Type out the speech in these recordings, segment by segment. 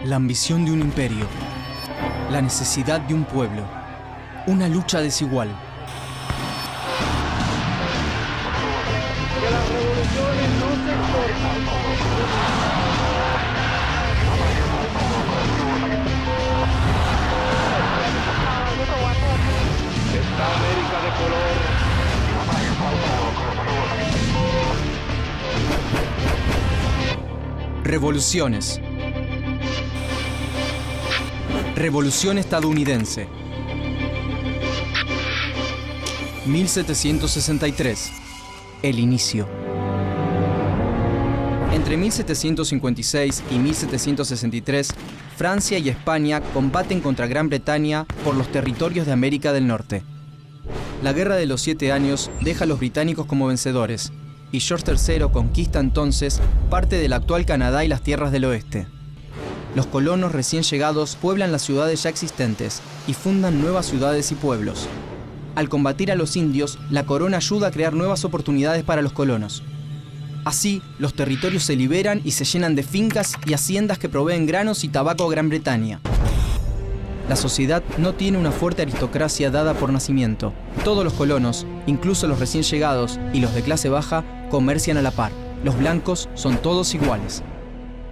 La ambición de un imperio, la necesidad de un pueblo, una lucha desigual. Que las revoluciones no se exportan. Esta América de color. Revoluciones. Revolución estadounidense. 1763. El inicio. Entre 1756 y 1763, Francia y España combaten contra Gran Bretaña por los territorios de América del Norte. La Guerra de los 7 Años deja a los británicos como vencedores, y George III conquista entonces parte del actual Canadá y las tierras del oeste. Los colonos recién llegados pueblan las ciudades ya existentes y fundan nuevas ciudades y pueblos. Al combatir a los indios, la corona ayuda a crear nuevas oportunidades para los colonos. Así, los territorios se liberan y se llenan de fincas y haciendas que proveen granos y tabaco a Gran Bretaña. La sociedad no tiene una fuerte aristocracia dada por nacimiento. Todos los colonos, incluso los recién llegados y los de clase baja, comercian a la par. Los blancos son todos iguales.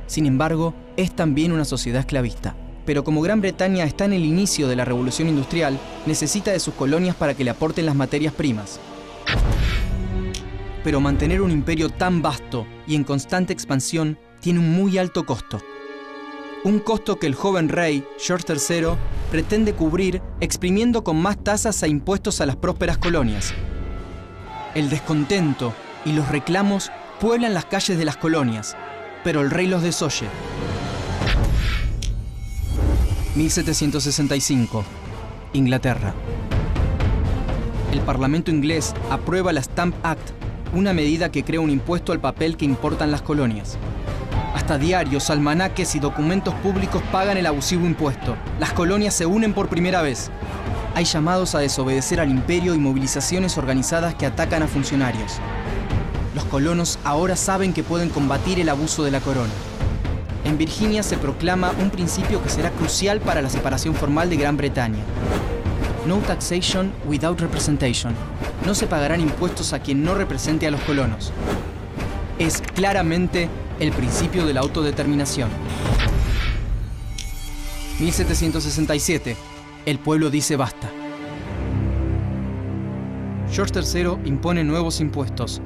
Sin embargo, es también una sociedad esclavista. Pero como Gran Bretaña está en el inicio de la revolución industrial, necesita de sus colonias para que le aporten las materias primas. Pero mantener un imperio tan vasto y en constante expansión tiene un muy alto costo. Un costo que el joven rey, George III, pretende cubrir exprimiendo con más tasas e impuestos a las prósperas colonias. El descontento y los reclamos pueblan las calles de las colonias, pero el rey los desoye. 1765. Inglaterra. El Parlamento inglés aprueba la Stamp Act, una medida que crea un impuesto al papel que importan las colonias. Hasta diarios, almanaques y documentos públicos pagan el abusivo impuesto. Las colonias se unen por primera vez. Hay llamados a desobedecer al imperio y movilizaciones organizadas que atacan a funcionarios. Los colonos ahora saben que pueden combatir el abuso de la corona. En Virginia se proclama un principio que será crucial para la separación formal de Gran Bretaña. No taxation without representation. No se pagarán impuestos a quien no represente a los colonos. Es claramente el principio de la autodeterminación. 1767. El pueblo dice basta. George III impone nuevos impuestos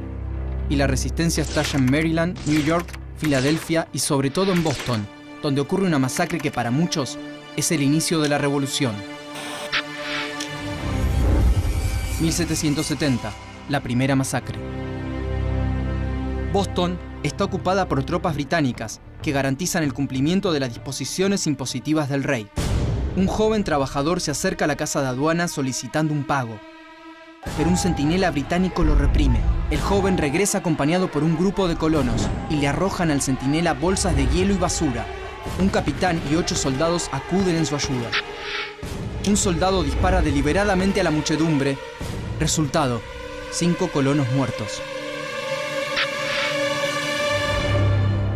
y la resistencia estalla en Maryland, New York, Filadelfia y sobre todo en Boston, donde ocurre una masacre que para muchos es el inicio de la revolución. 1770. La primera masacre. Boston está ocupada por tropas británicas que garantizan el cumplimiento de las disposiciones impositivas del rey. Un joven trabajador se acerca a la casa de aduanas solicitando un pago, pero un centinela británico lo reprime. El joven regresa acompañado por un grupo de colonos y le arrojan al centinela bolsas de hielo y basura. Un capitán y 8 soldados acuden en su ayuda. Un soldado dispara deliberadamente a la muchedumbre. Resultado: 5 colonos muertos.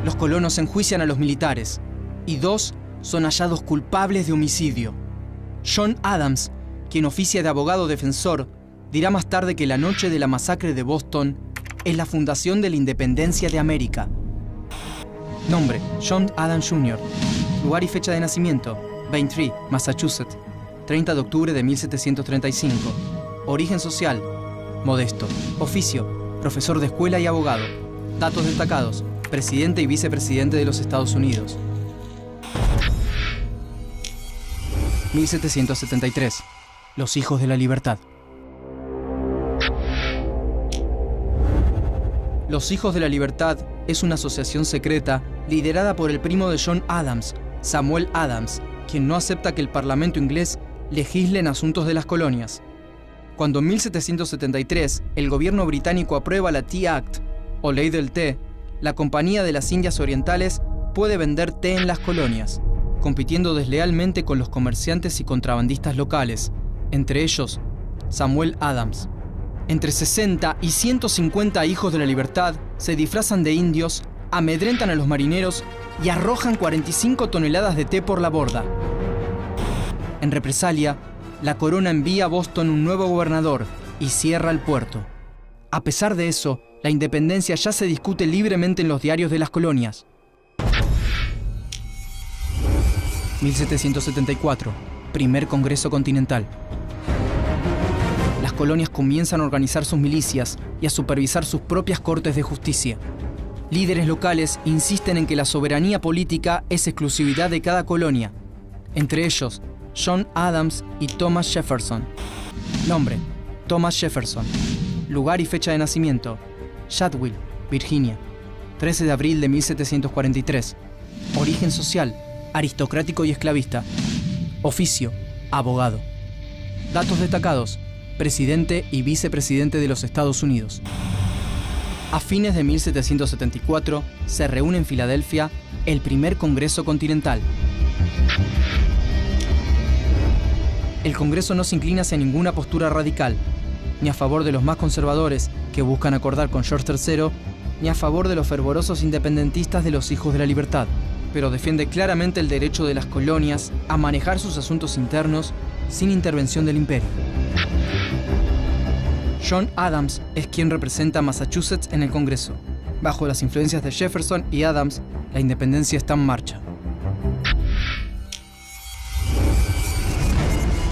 Los colonos enjuician a los militares y 2 son hallados culpables de homicidio. John Adams, quien oficia de abogado defensor, dirá más tarde que la noche de la masacre de Boston es la fundación de la independencia de América. Nombre: John Adams Jr. Lugar y fecha de nacimiento: Braintree, Massachusetts, 30 de octubre de 1735. Origen social: modesto. Oficio: profesor de escuela y abogado. Datos destacados: presidente y vicepresidente de los Estados Unidos. 1773. Los hijos de la libertad. Los Hijos de la Libertad es una asociación secreta liderada por el primo de John Adams, Samuel Adams, quien no acepta que el Parlamento inglés legisle en asuntos de las colonias. Cuando en 1773 el gobierno británico aprueba la Tea Act, o Ley del Té, la Compañía de las Indias Orientales puede vender té en las colonias, compitiendo deslealmente con los comerciantes y contrabandistas locales, entre ellos Samuel Adams. Entre 60 y 150 hijos de la libertad se disfrazan de indios, amedrentan a los marineros y arrojan 45 toneladas de té por la borda. En represalia, la corona envía a Boston un nuevo gobernador y cierra el puerto. A pesar de eso, la independencia ya se discute libremente en los diarios de las colonias. 1774, primer Congreso Continental. Las colonias comienzan a organizar sus milicias y a supervisar sus propias cortes de justicia. Líderes locales insisten en que la soberanía política es exclusividad de cada colonia, entre ellos John Adams y Thomas Jefferson. Nombre: Thomas Jefferson. Lugar y fecha de nacimiento: Shadwell, Virginia, 13 de abril de 1743. Origen social: aristocrático y esclavista. Oficio: abogado. Datos destacados: presidente y vicepresidente de los Estados Unidos. A fines de 1774 se reúne en Filadelfia el primer Congreso Continental. El Congreso no se inclina hacia ninguna postura radical, ni a favor de los más conservadores que buscan acordar con George III, ni a favor de los fervorosos independentistas de los Hijos de la Libertad, pero defiende claramente el derecho de las colonias a manejar sus asuntos internos sin intervención del imperio. John Adams es quien representa a Massachusetts en el Congreso. Bajo las influencias de Jefferson y Adams, la independencia está en marcha.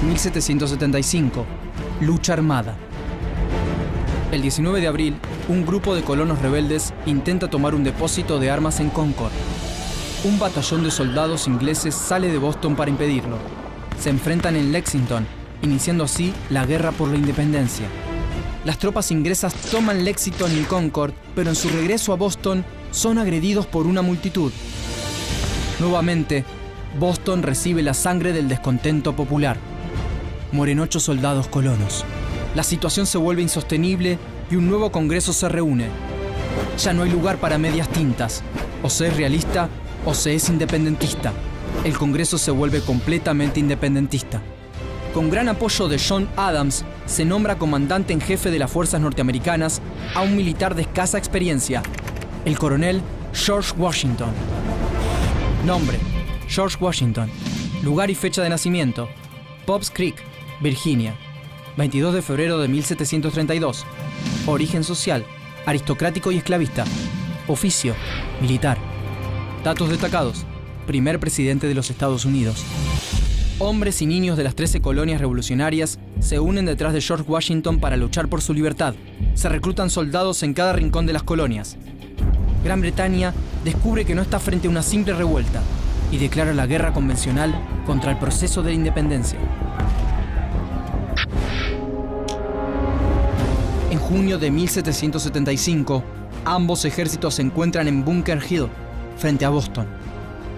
1775. Lucha armada. El 19 de abril, un grupo de colonos rebeldes intenta tomar un depósito de armas en Concord. Un batallón de soldados ingleses sale de Boston para impedirlo. Se enfrentan en Lexington, iniciando así la guerra por la independencia. Las tropas inglesas toman Lexington y Concord, pero en su regreso a Boston son agredidos por una multitud. Nuevamente, Boston recibe la sangre del descontento popular. Mueren 8 soldados colonos. La situación se vuelve insostenible y un nuevo Congreso se reúne. Ya no hay lugar para medias tintas. O se es realista o se es independentista. El Congreso se vuelve completamente independentista. Con gran apoyo de John Adams, se nombra comandante en jefe de las fuerzas norteamericanas a un militar de escasa experiencia, el coronel George Washington. Nombre: George Washington. Lugar y fecha de nacimiento: Pops Creek, Virginia, 22 de febrero de 1732. Origen social: aristocrático y esclavista. Oficio: militar. Datos destacados: primer presidente de los Estados Unidos. Hombres y niños de las 13 colonias revolucionarias se unen detrás de George Washington para luchar por su libertad. Se reclutan soldados en cada rincón de las colonias. Gran Bretaña descubre que no está frente a una simple revuelta y declara la guerra convencional contra el proceso de la independencia. En junio de 1775, ambos ejércitos se encuentran en Bunker Hill, frente a Boston.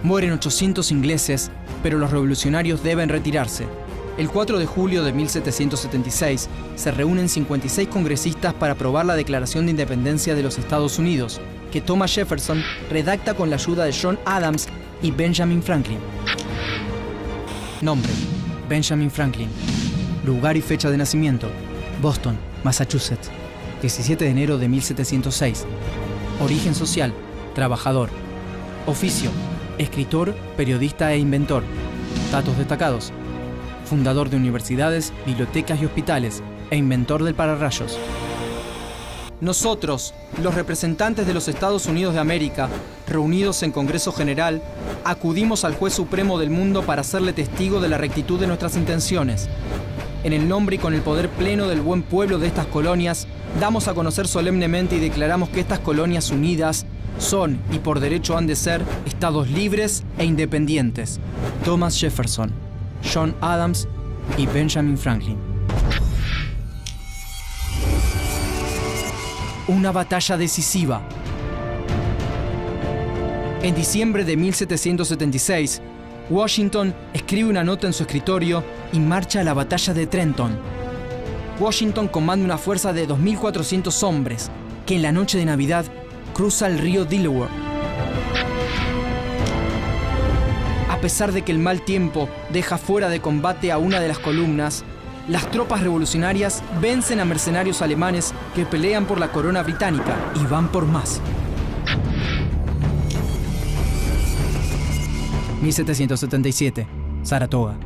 Mueren 800 ingleses, pero los revolucionarios deben retirarse. El 4 de julio de 1776 se reúnen 56 congresistas para aprobar la Declaración de Independencia de los Estados Unidos, que Thomas Jefferson redacta con la ayuda de John Adams y Benjamin Franklin. Nombre: Benjamin Franklin. Lugar y fecha de nacimiento: Boston, Massachusetts, 17 de enero de 1706. Origen social: trabajador. Oficio: escritor, periodista e inventor. Datos destacados: fundador de universidades, bibliotecas y hospitales, e inventor del pararrayos. Nosotros, los representantes de los Estados Unidos de América, reunidos en Congreso General, acudimos al Juez Supremo del mundo para hacerle testigo de la rectitud de nuestras intenciones. En el nombre y con el poder pleno del buen pueblo de estas colonias, damos a conocer solemnemente y declaramos que estas colonias unidas son, y por derecho han de ser, estados libres e independientes. Thomas Jefferson, John Adams y Benjamin Franklin. Una batalla decisiva. En diciembre de 1776, Washington escribe una nota en su escritorio y marcha a la batalla de Trenton. Washington comanda una fuerza de 2.400 hombres que en la noche de Navidad cruza el río Delaware. A pesar de que el mal tiempo deja fuera de combate a una de las columnas, las tropas revolucionarias vencen a mercenarios alemanes que pelean por la corona británica y van por más. 1777, Saratoga.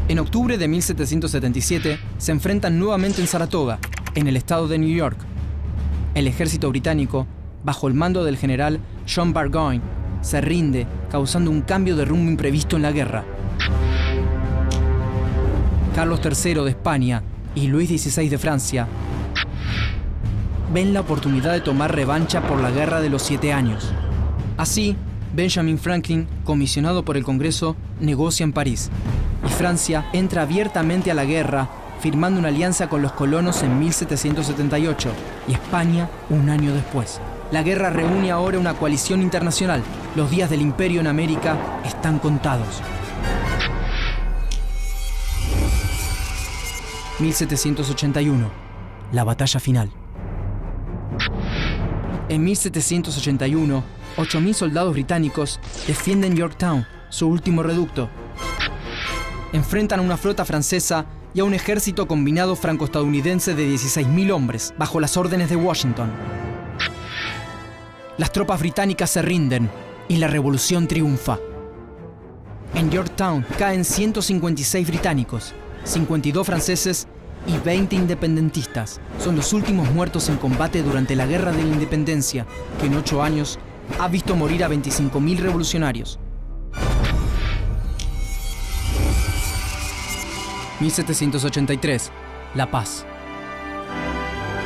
En octubre de 1777 se enfrentan nuevamente en Saratoga, en el estado de New York. El ejército británico, bajo el mando del general John Burgoyne, se rinde, causando un cambio de rumbo imprevisto en la guerra. Carlos III de España y Luis XVI de Francia ven la oportunidad de tomar revancha por la Guerra de los 7 años. Así, Benjamin Franklin, comisionado por el Congreso, negocia en París, y Francia entra abiertamente a la guerra, firmando una alianza con los colonos en 1778 y España un año después. La guerra reúne ahora una coalición internacional. Los días del imperio en América están contados. 1781, la batalla final. En 1781, 8.000 soldados británicos defienden Yorktown, su último reducto. Enfrentan a una flota francesa y a un ejército combinado franco-estadounidense de 16.000 hombres, bajo las órdenes de Washington. Las tropas británicas se rinden y la revolución triunfa. En Yorktown caen 156 británicos, 52 franceses y 20 independentistas. Son los últimos muertos en combate durante la Guerra de la Independencia, que en 8 años ha visto morir a 25.000 revolucionarios. 1783, La Paz.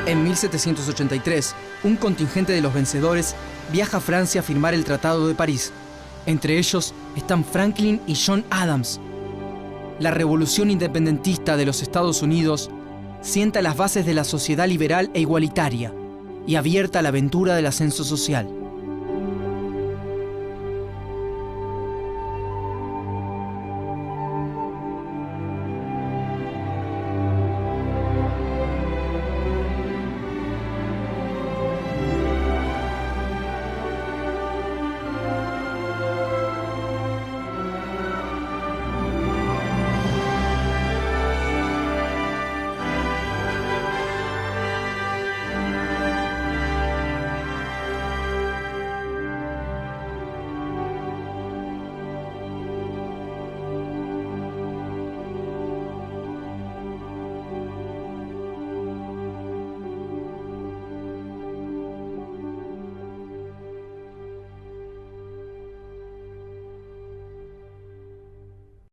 En 1783, un contingente de los vencedores viaja a Francia a firmar el Tratado de París. Entre ellos están Franklin y John Adams. La revolución independentista de los Estados Unidos sienta las bases de la sociedad liberal e igualitaria y abierta a la aventura del ascenso social.